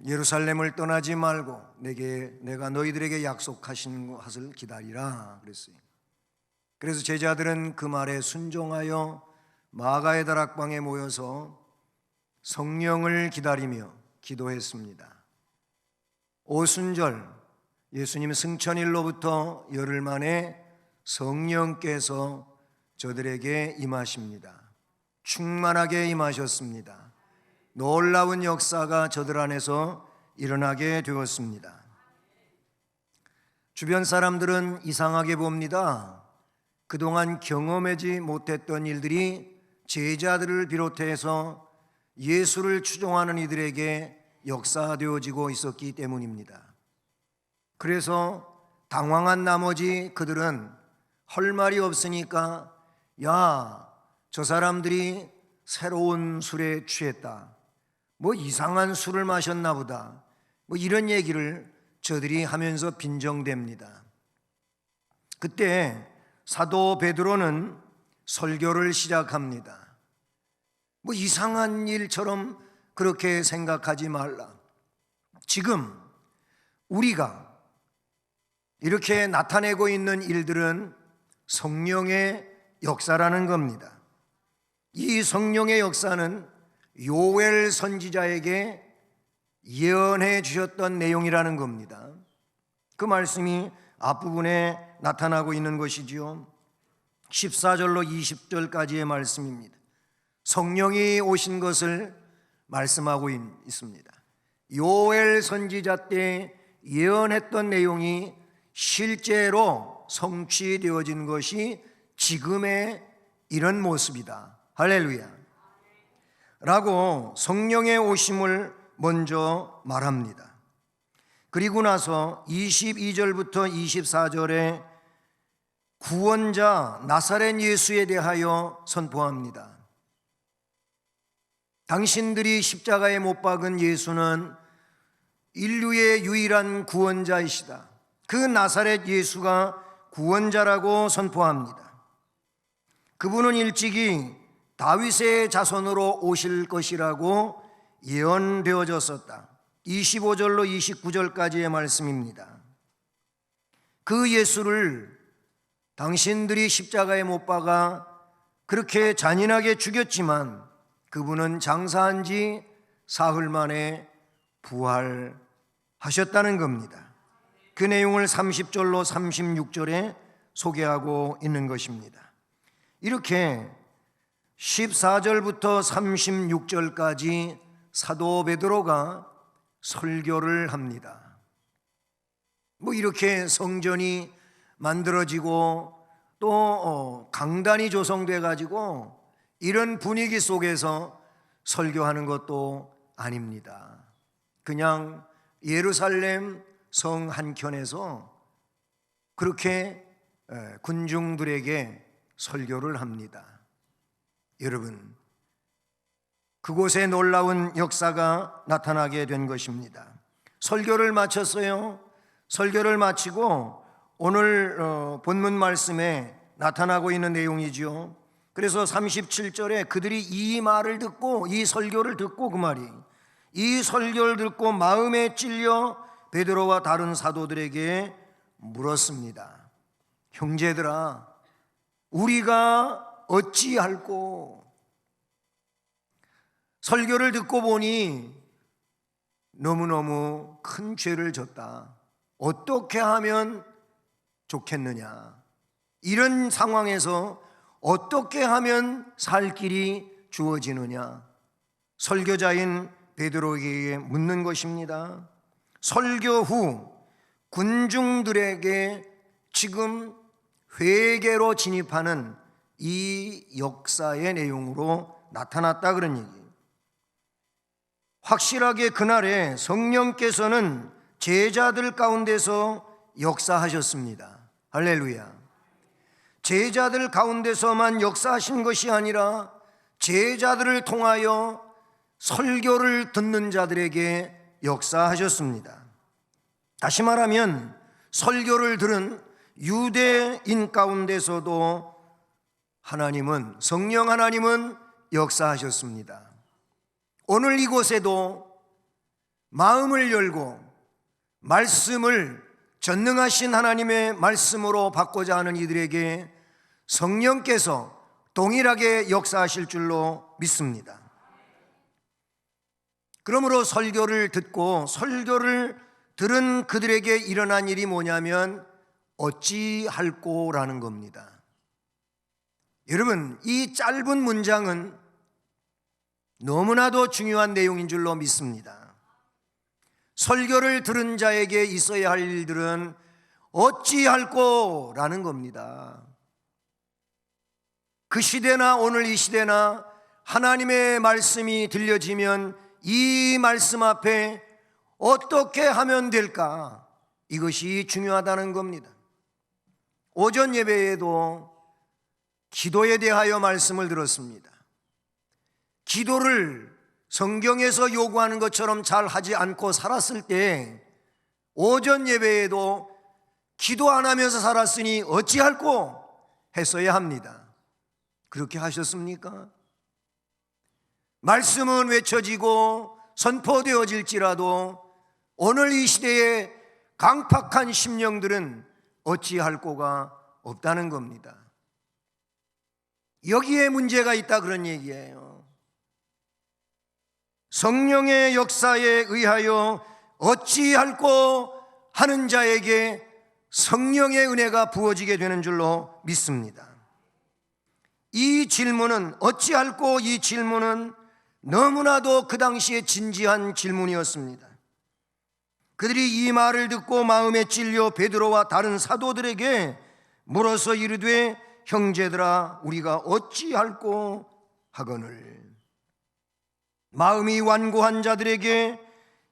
예루살렘을 떠나지 말고 내가 너희들에게 약속하신 것을 기다리라 그랬어요. 그래서 제자들은 그 말에 순종하여 마가의 다락방에 모여서 성령을 기다리며 기도했습니다. 오순절 예수님 승천일로부터 열흘 만에 성령께서 저들에게 임하십니다. 충만하게 임하셨습니다. 놀라운 역사가 저들 안에서 일어나게 되었습니다. 주변 사람들은 이상하게 봅니다. 그동안 경험하지 못했던 일들이 제자들을 비롯해서 예수를 추종하는 이들에게 역사되어지고 있었기 때문입니다. 그래서 당황한 나머지 그들은 할 말이 없으니까 야, 저 사람들이 새로운 술에 취했다, 뭐 이상한 술을 마셨나 보다, 뭐 이런 얘기를 저들이 하면서 빈정댑니다. 그때 사도 베드로는 설교를 시작합니다. 뭐 이상한 일처럼 그렇게 생각하지 말라. 지금 우리가 이렇게 나타내고 있는 일들은 성령의 역사라는 겁니다. 이 성령의 역사는 요엘 선지자에게 예언해 주셨던 내용이라는 겁니다. 그 말씀이 앞부분에 나타나고 있는 것이지요. 14절로 20절까지의 말씀입니다. 성령이 오신 것을 말씀하고 있습니다. 요엘 선지자 때 예언했던 내용이 실제로 성취되어진 것이 지금의 이런 모습이다. 할렐루야. 라고 성령의 오심을 먼저 말합니다. 그리고 나서 22절부터 24절에 구원자 나사렛 예수에 대하여 선포합니다. 당신들이 십자가에 못 박은 예수는 인류의 유일한 구원자이시다. 그 나사렛 예수가 구원자라고 선포합니다. 그분은 일찍이 다윗의 자손으로 오실 것이라고 예언되어졌었다. 25절로 29절까지의 말씀입니다. 그 예수를 당신들이 십자가에 못 박아 그렇게 잔인하게 죽였지만 그분은 장사한 지 사흘 만에 부활하셨다는 겁니다. 그 내용을 30절로 36절에 소개하고 있는 것입니다. 이렇게 14절부터 36절까지 사도 베드로가 설교를 합니다. 뭐 이렇게 성전이 만들어지고 또 강단이 조성돼 가지고 이런 분위기 속에서 설교하는 것도 아닙니다. 그냥 예루살렘 성 한켠에서 그렇게 군중들에게 설교를 합니다. 여러분, 그곳에 놀라운 역사가 나타나게 된 것입니다. 설교를 마쳤어요. 설교를 마치고 오늘 본문 말씀에 나타나고 있는 내용이죠. 그래서 37절에 그들이 이 말을 듣고, 이 설교를 듣고, 그 말이 이 설교를 듣고 마음에 찔려 베드로와 다른 사도들에게 물었습니다. 형제들아, 우리가 어찌할꼬? 설교를 듣고 보니 너무너무 큰 죄를 졌다. 어떻게 하면 좋겠느냐? 이런 상황에서 어떻게 하면 살 길이 주어지느냐? 설교자인 베드로에게 묻는 것입니다. 설교 후 군중들에게 지금 회개로 진입하는 이 역사의 내용으로 나타났다 그런 얘기예요. 확실하게 그날에 성령께서는 제자들 가운데서 역사하셨습니다. 할렐루야. 제자들 가운데서만 역사하신 것이 아니라 제자들을 통하여 설교를 듣는 자들에게 역사하셨습니다. 다시 말하면 설교를 들은 유대인 가운데서도 하나님은, 성령 하나님은 역사하셨습니다. 오늘 이곳에도 마음을 열고 말씀을 전능하신 하나님의 말씀으로 받고자 하는 이들에게 성령께서 동일하게 역사하실 줄로 믿습니다. 그러므로 설교를 듣고 설교를 들은 그들에게 일어난 일이 뭐냐면 어찌할꼬라는 겁니다. 여러분, 이 짧은 문장은 너무나도 중요한 내용인 줄로 믿습니다. 설교를 들은 자에게 있어야 할 일들은 어찌할꼬라는 겁니다. 그 시대나 오늘 이 시대나 하나님의 말씀이 들려지면 이 말씀 앞에 어떻게 하면 될까? 이것이 중요하다는 겁니다. 오전 예배에도 기도에 대하여 말씀을 들었습니다. 기도를 성경에서 요구하는 것처럼 잘 하지 않고 살았을 때 오전 예배에도 기도 안 하면서 살았으니 어찌할꼬 했어야 합니다. 그렇게 하셨습니까? 말씀은 외쳐지고 선포되어질지라도 오늘 이 시대의 강팍한 심령들은 어찌할꼬가 없다는 겁니다. 여기에 문제가 있다 그런 얘기예요. 성령의 역사에 의하여 어찌할꼬 하는 자에게 성령의 은혜가 부어지게 되는 줄로 믿습니다. 이 질문은 어찌할꼬, 이 질문은 너무나도 그 당시에 진지한 질문이었습니다. 그들이 이 말을 듣고 마음에 찔려 베드로와 다른 사도들에게 물어서 이르되 형제들아 우리가 어찌할꼬 하거늘. 마음이 완고한 자들에게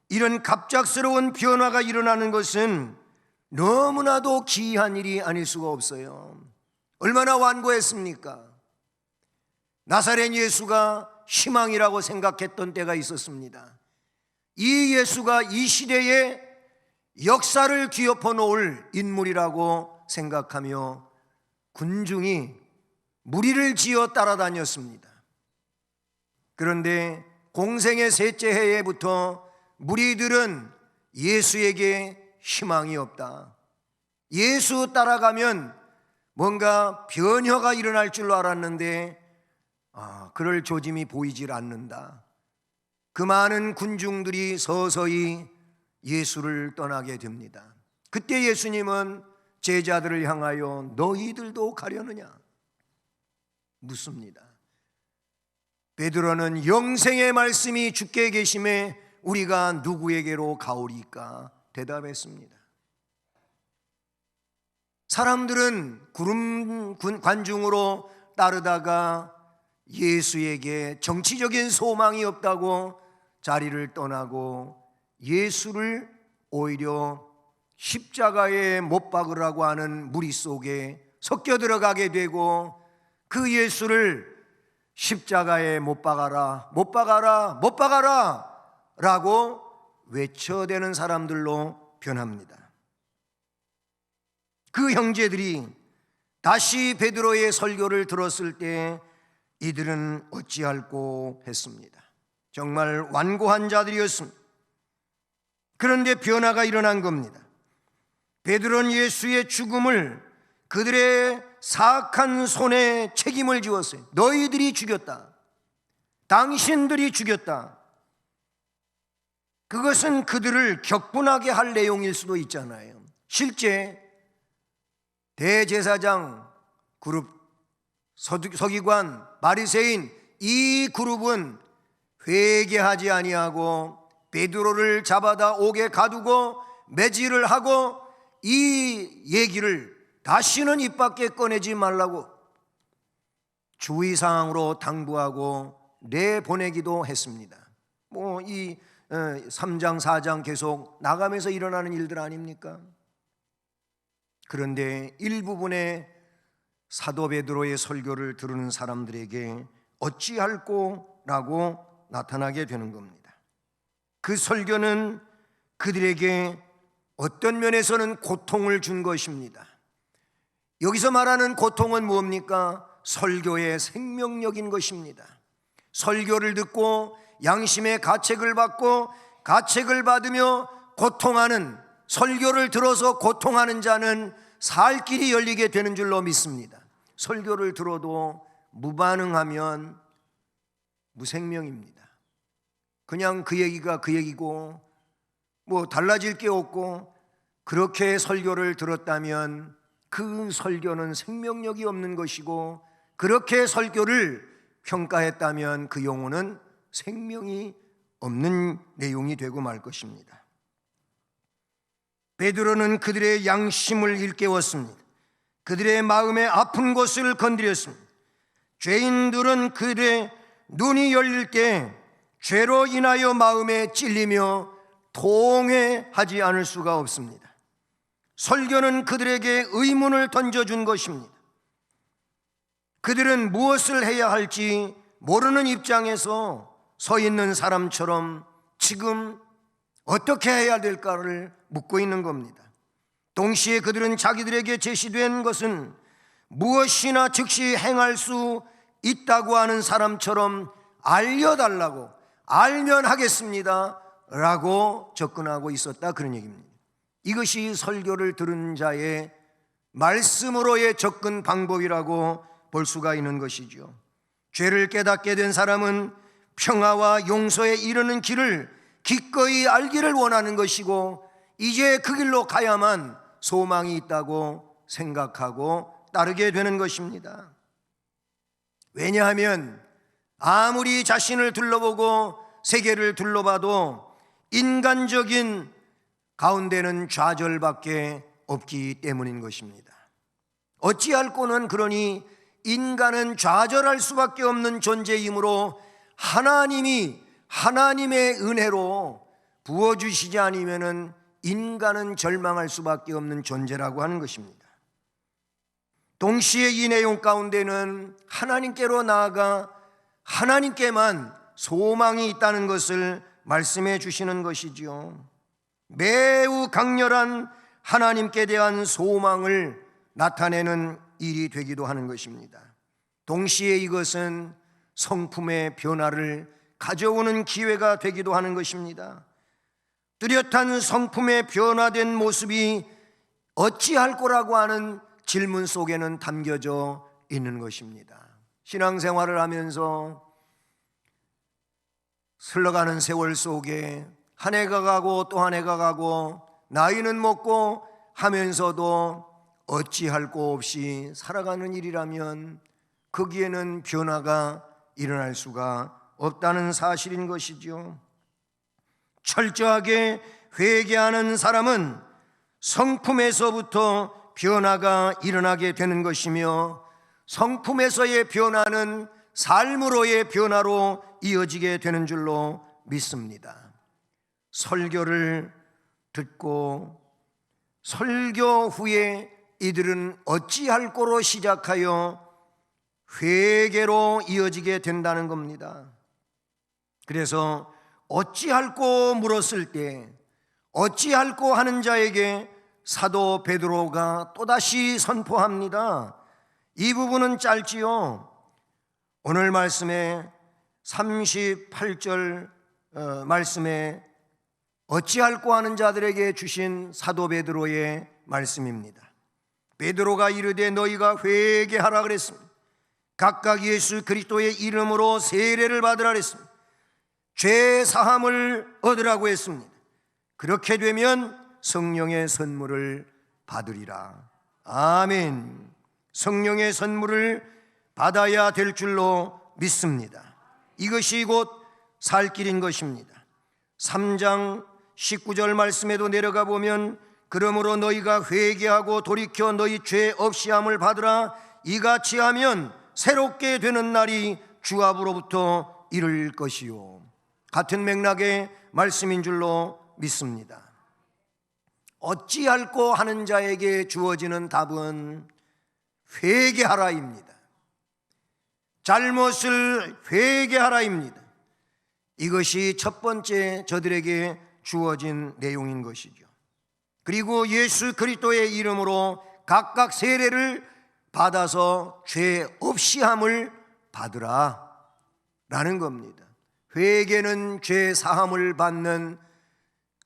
이런 갑작스러운 변화가 일어나는 것은 너무나도 기이한 일이 아닐 수가 없어요. 얼마나 완고했습니까? 나사렛 예수가 희망이라고 생각했던 때가 있었습니다. 이 예수가 이 시대에 역사를 뒤엎어 놓을 인물이라고 생각하며 군중이 무리를 지어 따라다녔습니다. 그런데 공생의 셋째 해에부터 무리들은 예수에게 희망이 없다. 예수 따라가면 뭔가 변화가 일어날 줄로 알았는데 그럴 조짐이 보이질 않는다. 그 많은 군중들이 서서히 예수를 떠나게 됩니다. 그때 예수님은 제자들을 향하여 너희들도 가려느냐 묻습니다. 베드로는 영생의 말씀이 주께 계심에 우리가 누구에게로 가오리까 대답했습니다. 사람들은 구름 관중으로 따르다가 예수에게 정치적인 소망이 없다고 자리를 떠나고 예수를 오히려 십자가에 못 박으라고 하는 무리 속에 섞여 들어가게 되고 그 예수를 십자가에 못 박아라, 못 박아라, 못 박아라 라고 외쳐대는 사람들로 변합니다. 그 형제들이 다시 베드로의 설교를 들었을 때 이들은 어찌할꼬 했습니다. 정말 완고한 자들이었습니다. 그런데 변화가 일어난 겁니다. 베드로는 예수의 죽음을 그들의 사악한 손에 책임을 지었어요. 너희들이 죽였다. 당신들이 죽였다. 그것은 그들을 격분하게 할 내용일 수도 있잖아요. 실제 대제사장 그룹, 서기관, 바리새인 이 그룹은 회개하지 아니하고 베드로를 잡아다 옥에 가두고 매질을 하고 이 얘기를 다시는 입 밖에 꺼내지 말라고 주의사항으로 당부하고 내보내기도 했습니다. 이 3장 4장 계속 나가면서 일어나는 일들 아닙니까? 그런데 일부분의 사도 베드로의 설교를 들은 사람들에게 어찌할꼬 라고 나타나게 되는 겁니다. 그 설교는 그들에게 어떤 면에서는 고통을 준 것입니다. 여기서 말하는 고통은 뭡니까? 설교의 생명력인 것입니다. 설교를 듣고 양심의 가책을 받고 가책을 받으며 고통하는, 설교를 들어서 고통하는 자는 살 길이 열리게 되는 줄로 믿습니다. 설교를 들어도 무반응하면 무생명입니다. 그냥 그 얘기가 그 얘기고 뭐 달라질 게 없고, 그렇게 설교를 들었다면 그 설교는 생명력이 없는 것이고, 그렇게 설교를 평가했다면 그 용어는 생명이 없는 내용이 되고 말 것입니다. 베드로는 그들의 양심을 일깨웠습니다. 그들의 마음의 아픈 곳을 건드렸습니다. 죄인들은 그들의 눈이 열릴 때 죄로 인하여 마음에 찔리며 통회하지 않을 수가 없습니다. 설교는 그들에게 의문을 던져준 것입니다. 그들은 무엇을 해야 할지 모르는 입장에서 서 있는 사람처럼 지금 어떻게 해야 될까를 묻고 있는 겁니다. 동시에 그들은 자기들에게 제시된 것은 무엇이나 즉시 행할 수 있다고 하는 사람처럼 알려달라고, 알면 하겠습니다 라고 접근하고 있었다, 그런 얘기입니다. 이것이 설교를 들은 자의 말씀으로의 접근 방법이라고 볼 수가 있는 것이죠. 죄를 깨닫게 된 사람은 평화와 용서에 이르는 길을 기꺼이 알기를 원하는 것이고, 이제 그 길로 가야만 소망이 있다고 생각하고 따르게 되는 것입니다. 왜냐하면 아무리 자신을 둘러보고 세계를 둘러봐도 인간적인 가운데는 좌절밖에 없기 때문인 것입니다. 어찌할꼬는 그러니 인간은 좌절할 수밖에 없는 존재이므로 하나님이 하나님의 은혜로 부어주시지 않으면 인간은 절망할 수밖에 없는 존재라고 하는 것입니다. 동시에 이 내용 가운데는 하나님께로 나아가 하나님께만 소망이 있다는 것을 말씀해 주시는 것이지요. 매우 강렬한 하나님께 대한 소망을 나타내는 일이 되기도 하는 것입니다. 동시에 이것은 성품의 변화를 가져오는 기회가 되기도 하는 것입니다. 뚜렷한 성품의 변화된 모습이 어찌할 거라고 하는 질문 속에는 담겨져 있는 것입니다. 신앙생활을 하면서 흘러가는 세월 속에 한 해가 가고 또 한 해가 가고 나이는 먹고 하면서도 어찌할 거 없이 살아가는 일이라면 거기에는 변화가 일어날 수가 없다는 사실인 것이죠. 철저하게 회개하는 사람은 성품에서부터 변화가 일어나게 되는 것이며, 성품에서의 변화는 삶으로의 변화로 이어지게 되는 줄로 믿습니다. 설교를 듣고 설교 후에 이들은 어찌할 거로 시작하여 회개로 이어지게 된다는 겁니다. 그래서 어찌할꼬 물었을 때 어찌할꼬 하는 자에게 사도 베드로가 또다시 선포합니다. 이 부분은 짧지요. 오늘 말씀에 38절 말씀에 어찌할꼬 하는 자들에게 주신 사도 베드로의 말씀입니다. 베드로가 이르되 너희가 회개하라 그랬습니다. 각각 예수 그리스도의 이름으로 세례를 받으라 그랬습니다. 죄 사함을 얻으라고 했습니다. 그렇게 되면 성령의 선물을 받으리라. 아멘. 성령의 선물을 받아야 될 줄로 믿습니다. 이것이 곧 살 길인 것입니다. 3장 19절 말씀에도 내려가 보면 그러므로 너희가 회개하고 돌이켜 너희 죄 없이함을 받으라. 이같이 하면 새롭게 되는 날이 주 앞으로부터 이를 것이요. 같은 맥락의 말씀인 줄로 믿습니다. 어찌할꼬 하는 자에게 주어지는 답은 회개하라입니다. 잘못을 회개하라입니다. 이것이 첫 번째 저들에게 주어진 내용인 것이죠. 그리고 예수 그리스도의 이름으로 각각 세례를 받아서 죄 없이함을 받으라 라는 겁니다. 회개는 죄 사함을 받는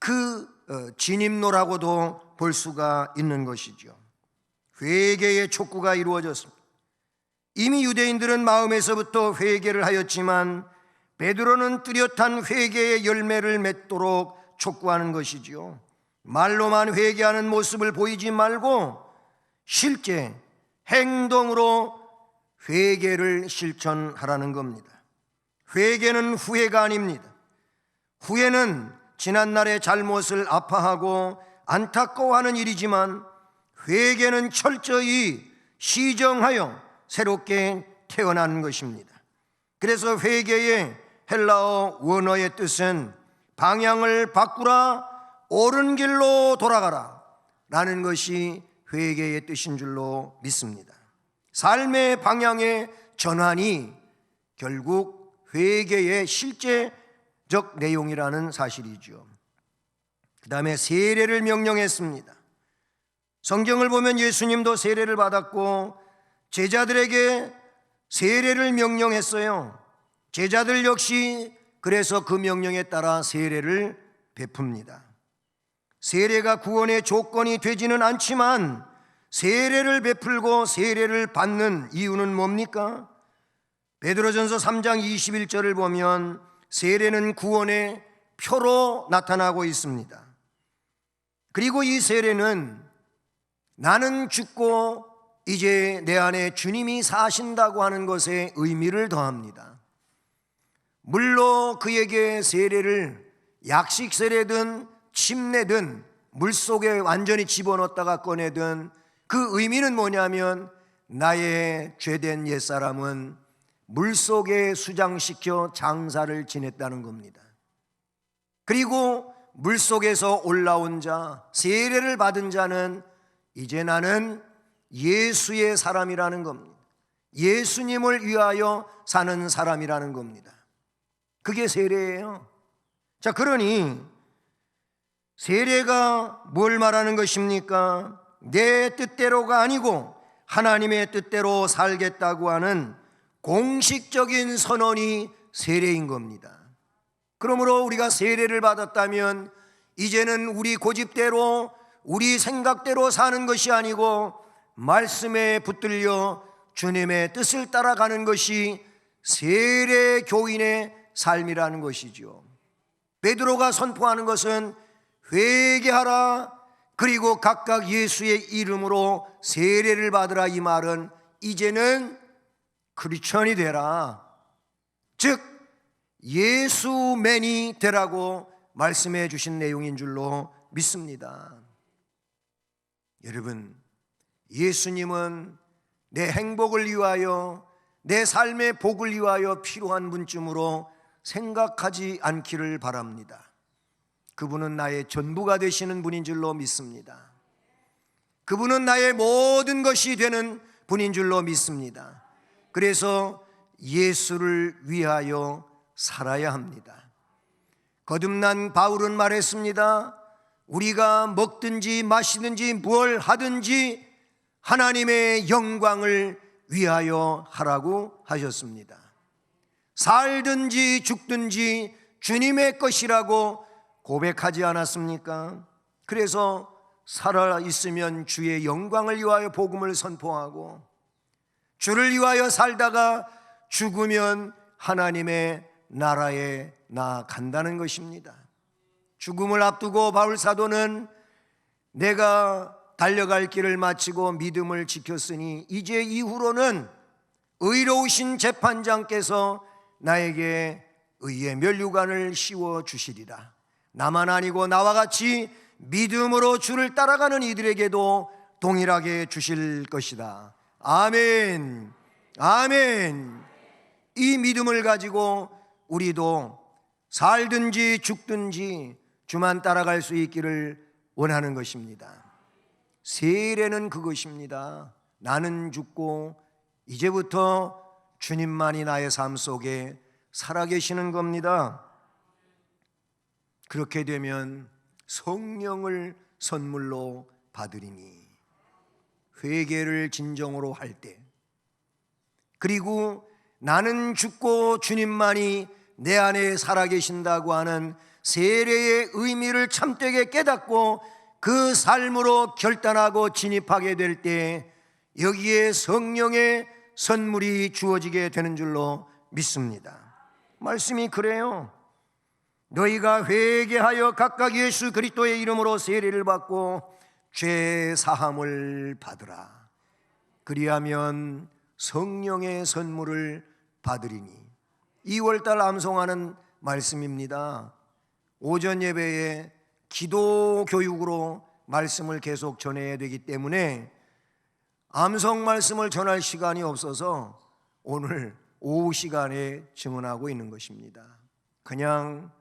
그 진입로라고도 볼 수가 있는 것이죠. 회개의 촉구가 이루어졌습니다. 이미 유대인들은 마음에서부터 회개를 하였지만 베드로는 뚜렷한 회개의 열매를 맺도록 촉구하는 것이지요. 말로만 회개하는 모습을 보이지 말고 실제 행동으로 회개를 실천하라는 겁니다. 회개는 후회가 아닙니다. 후회는 지난날의 잘못을 아파하고 안타까워하는 일이지만 회개는 철저히 시정하여 새롭게 태어나는 것입니다. 그래서 회개의 헬라어 원어의 뜻은 방향을 바꾸라, 옳은 길로 돌아가라 라는 것이 회개의 뜻인 줄로 믿습니다. 삶의 방향의 전환이 결국 회개의 실제적 내용이라는 사실이죠. 그 다음에 세례를 명령했습니다. 성경을 보면 예수님도 세례를 받았고 제자들에게 세례를 명령했어요. 제자들 역시 그래서 그 명령에 따라 세례를 베풉니다. 세례가 구원의 조건이 되지는 않지만 세례를 베풀고 세례를 받는 이유는 뭡니까? 베드로전서 3장 21절을 보면 세례는 구원의 표로 나타나고 있습니다. 그리고 이 세례는 나는 죽고 이제 내 안에 주님이 사신다고 하는 것에 의미를 더합니다. 물로 그에게 세례를 약식 세례든 침례든 물속에 완전히 집어넣었다가 꺼내든 그 의미는 뭐냐면 나의 죄된 옛사람은 물속에 수장시켜 장사를 지냈다는 겁니다. 그리고 물속에서 올라온 자, 세례를 받은 자는 이제 나는 예수의 사람이라는 겁니다. 예수님을 위하여 사는 사람이라는 겁니다. 그게 세례예요. 자, 그러니 세례가 뭘 말하는 것입니까? 내 뜻대로가 아니고 하나님의 뜻대로 살겠다고 하는 공식적인 선언이 세례인 겁니다. 그러므로 우리가 세례를 받았다면 이제는 우리 고집대로 우리 생각대로 사는 것이 아니고 말씀에 붙들려 주님의 뜻을 따라가는 것이 세례 교인의 삶이라는 것이죠. 베드로가 선포하는 것은 회개하라, 그리고 각각 예수의 이름으로 세례를 받으라. 이 말은 이제는 크리스천이 되라, 즉 예수맨이 되라고 말씀해 주신 내용인 줄로 믿습니다. 여러분, 예수님은 내 행복을 위하여, 내 삶의 복을 위하여 필요한 분쯤으로 생각하지 않기를 바랍니다. 그분은 나의 전부가 되시는 분인 줄로 믿습니다. 그분은 나의 모든 것이 되는 분인 줄로 믿습니다. 그래서 예수를 위하여 살아야 합니다. 거듭난 바울은 말했습니다. 우리가 먹든지 마시든지 뭘 하든지 하나님의 영광을 위하여 하라고 하셨습니다. 살든지 죽든지 주님의 것이라고 고백하지 않았습니까? 그래서 살아있으면 주의 영광을 위하여 복음을 선포하고, 주를 위하여 살다가 죽으면 하나님의 나라에 나아간다는 것입니다. 죽음을 앞두고 바울 사도는 내가 달려갈 길을 마치고 믿음을 지켰으니 이제 이후로는 의로우신 재판장께서 나에게 의의 면류관을 씌워 주시리라. 나만 아니고 나와 같이 믿음으로 주를 따라가는 이들에게도 동일하게 주실 것이다. 아멘, 아멘. 이 믿음을 가지고 우리도 살든지 죽든지 주만 따라갈 수 있기를 원하는 것입니다. 세례는 그것입니다. 나는 죽고 이제부터 주님만이 나의 삶 속에 살아계시는 겁니다. 그렇게 되면 성령을 선물로 받으리니, 회개를 진정으로 할 때, 그리고 나는 죽고 주님만이 내 안에 살아계신다고 하는 세례의 의미를 참되게 깨닫고 그 삶으로 결단하고 진입하게 될 때 여기에 성령의 선물이 주어지게 되는 줄로 믿습니다. 말씀이 그래요. 너희가 회개하여 각각 예수 그리스도의 이름으로 세례를 받고 죄 사함을 받으라. 그리하면 성령의 선물을 받으리니. 2월달 암송하는 말씀입니다. 오전 예배에 기도 교육으로 말씀을 계속 전해야 되기 때문에 암송 말씀을 전할 시간이 없어서 오늘 오후 시간에 증언하고 있는 것입니다. 그냥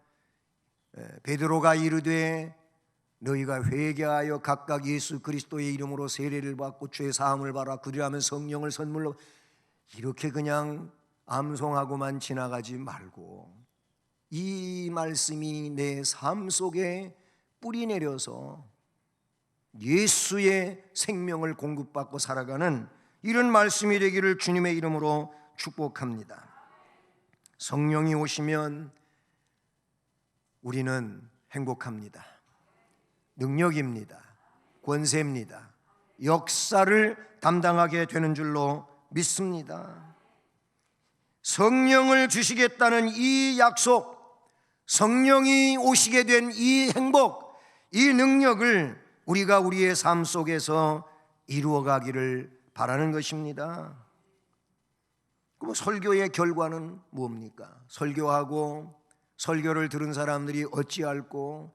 베드로가 이르되 너희가 회개하여 각각 예수 그리스도의 이름으로 세례를 받고 죄 사함을 받아 그리하면 성령을 선물로, 이렇게 그냥 암송하고만 지나가지 말고 이 말씀이 내 삶 속에 뿌리 내려서 예수의 생명을 공급받고 살아가는 이런 말씀이 되기를 주님의 이름으로 축복합니다. 성령이 오시면 우리는 행복합니다. 능력입니다. 권세입니다. 역사를 담당하게 되는 줄로 믿습니다. 성령을 주시겠다는 이 약속, 성령이 오시게 된 이 행복, 이 능력을 우리가 우리의 삶 속에서 이루어가기를 바라는 것입니다. 그럼 설교의 결과는 뭡니까? 설교하고 설교를 들은 사람들이 어찌할꼬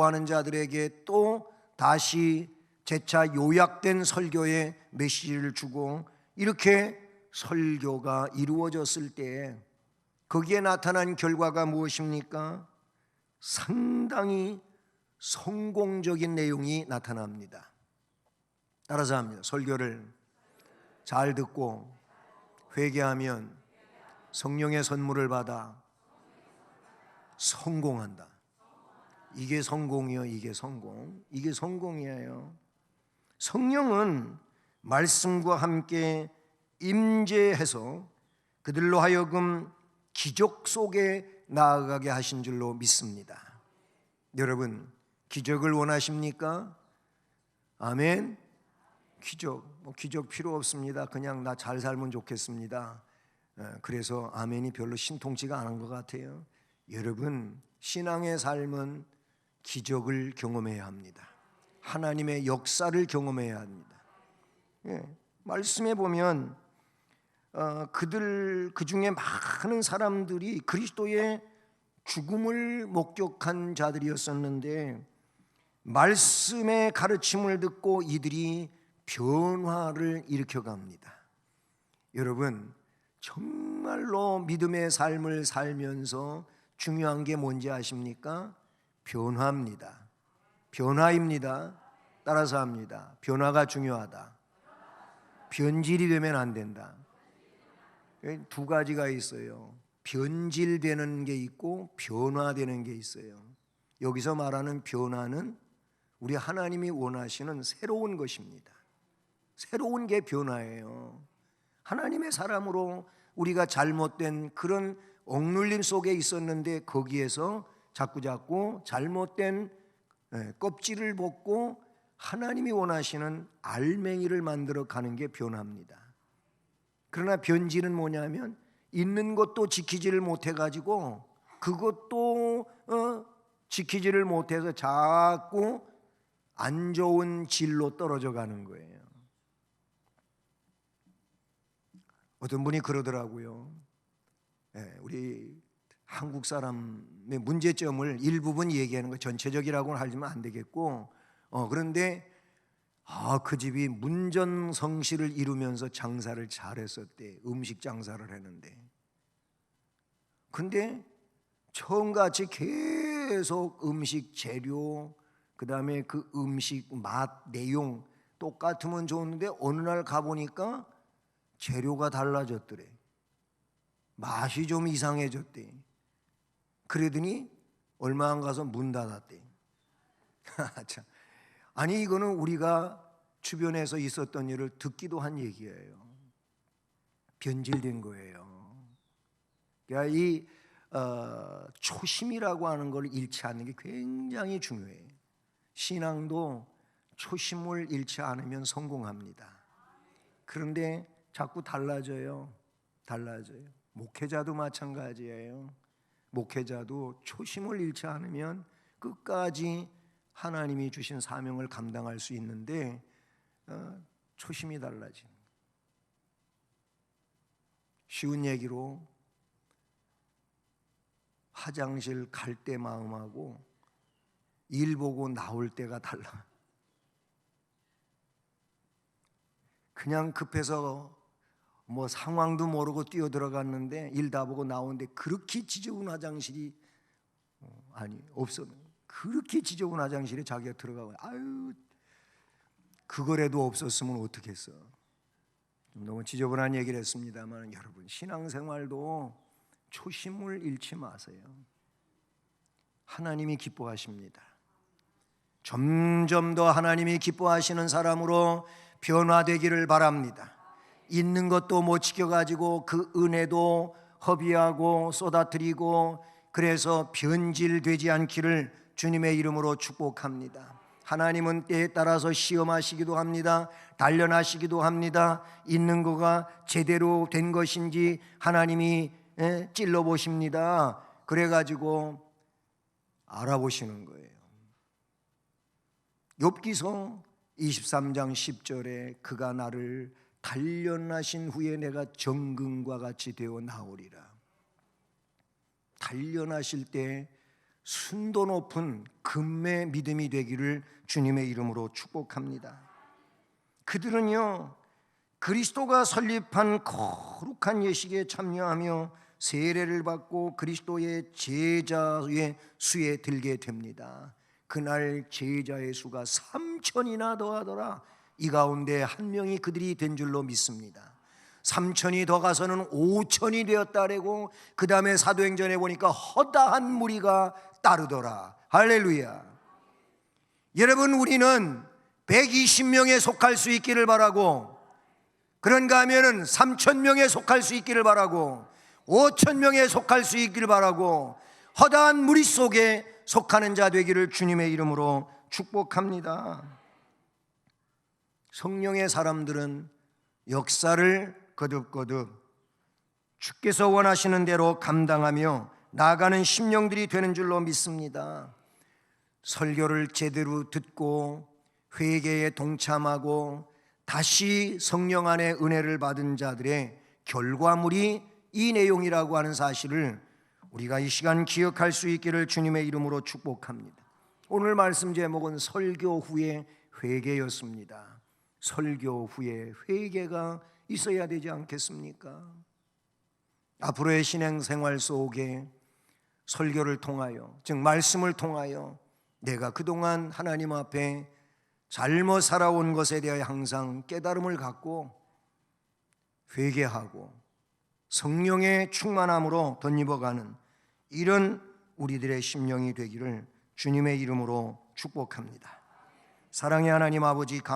하는 자들에게 또 다시 재차 요약된 설교의 메시지를 주고, 이렇게 설교가 이루어졌을 때 거기에 나타난 결과가 무엇입니까? 상당히 성공적인 내용이 나타납니다. 따라서 합니다. 설교를 잘 듣고 회개하면 성령의 선물을 받아 성공한다. 이게 성공이요, 이게 성공. 이게 성공이에요. 성령은 말씀과 함께 임재해서 그들로 하여금 기적 속에 나아가게 하신 줄로 믿습니다. 여러분, 기적을 원하십니까? 아멘. 기적 필요 없습니다. 그냥 나 잘 살면 좋겠습니다. 그래서 아멘이 별로 신통치가 않은 것 같아요. 여러분, 신앙의 삶은 기적을 경험해야 합니다. 하나님의 역사를 경험해야 합니다. 말씀에 보면 그 중에 많은 사람들이 그리스도의 죽음을 목격한 자들이었었는데 말씀의 가르침을 듣고 이들이 변화를 일으켜갑니다. 여러분, 정말로 믿음의 삶을 살면서 중요한 게 뭔지 아십니까? 변화입니다. 변화입니다. 따라서 합니다. 변화가 중요하다. 변질이 되면 안 된다. 두 가지가 있어요. 변질되는 게 있고 변화되는 게 있어요. 여기서 말하는 변화는 우리 하나님이 원하시는 새로운 것입니다. 새로운 게 변화예요. 하나님의 사람으로 우리가 잘못된 그런 억눌림 속에 있었는데 거기에서 자꾸 잘못된 껍질을 벗고 하나님이 원하시는 알맹이를 만들어 가는 게 변화입니다. 그러나 변질은 뭐냐면 있는 것도 지키지를 못해가지고 그것도 지키지를 못해서 자꾸 안 좋은 질로 떨어져 가는 거예요. 어떤 분이 그러더라고요. 우리 한국 사람의 문제점을 일부분 얘기하는 거, 전체적이라고는 하지만 안 되겠고, 그런데 그 집이 문전성시를 이루면서 장사를 잘했었대. 음식 장사를 했는데, 근데 처음같이 계속 음식 재료, 그 다음에 그 음식 맛, 내용 똑같으면 좋은데 어느 날 가보니까 재료가 달라졌더래. 맛이 좀 이상해졌대. 그러더니 얼마 안 가서 문 닫았대. 아니, 이거는 우리가 주변에서 있었던 일을 듣기도 한 얘기예요. 변질된 거예요. 그러니까 이 초심이라고 하는 걸 잃지 않는 게 굉장히 중요해요. 신앙도 초심을 잃지 않으면 성공합니다. 그런데 자꾸 달라져요. 목회자도 마찬가지예요. 목회자도 초심을 잃지 않으면 끝까지 하나님이 주신 사명을 감당할 수 있는데 초심이 달라진, 쉬운 얘기로 화장실 갈 때 마음하고 일 보고 나올 때가 달라. 그냥 급해서 뭐 상황도 모르고 뛰어 들어갔는데 일 다 보고 나오는데 그렇게 지저분 화장실이 없어. 그렇게 지저분 화장실에 자기가 들어가고, 아유, 그거라도 없었으면 어떡했어. 너무 지저분한 얘기를 했습니다만, 여러분, 신앙생활도 초심을 잃지 마세요. 하나님이 기뻐하십니다. 점점 더 하나님이 기뻐하시는 사람으로 변화되기를 바랍니다. 있는 것도 못 지켜가지고 그 은혜도 허비하고 쏟아뜨리고 그래서 변질되지 않기를 주님의 이름으로 축복합니다. 하나님은 때에 따라서 시험하시기도 합니다. 단련하시기도 합니다. 있는 거가 제대로 된 것인지 하나님이 찔러보십니다. 그래가지고 알아보시는 거예요. 욥기서 23장 10절에 그가 나를 단련하신 후에 내가 정금과 같이 되어 나오리라. 단련하실 때 순도 높은 금의 믿음이 되기를 주님의 이름으로 축복합니다. 그들은요, 그리스도가 설립한 거룩한 예식에 참여하며 세례를 받고 그리스도의 제자의 수에 들게 됩니다. 그날 제자의 수가 3,000이나 더하더라. 이 가운데 한 명이 그들이 된 줄로 믿습니다. 3,000이 더 가서는 5,000이 되었다래고, 그 다음에 사도행전에 보니까 허다한 무리가 따르더라. 할렐루야. 여러분, 우리는 120명에 속할 수 있기를 바라고, 그런가 하면은 3,000명에 속할 수 있기를 바라고, 5,000명에 속할 수 있기를 바라고, 허다한 무리 속에 속하는 자 되기를 주님의 이름으로 축복합니다. 성령의 사람들은 역사를 거듭거듭 주께서 원하시는 대로 감당하며 나아가는 심령들이 되는 줄로 믿습니다. 설교를 제대로 듣고 회개에 동참하고 다시 성령 안에 은혜를 받은 자들의 결과물이 이 내용이라고 하는 사실을 우리가 이 시간 기억할 수 있기를 주님의 이름으로 축복합니다. 오늘 말씀 제목은 설교 후에 회개였습니다. 설교 후에 회개가 있어야 되지 않겠습니까? 앞으로의 신앙생활 속에 설교를 통하여, 즉 말씀을 통하여 내가 그동안 하나님 앞에 잘못 살아온 것에 대하여 항상 깨달음을 갖고 회개하고 성령의 충만함으로 덧입어가는 이런 우리들의 심령이 되기를 주님의 이름으로 축복합니다. 사랑의 하나님 아버지, 감사합니다.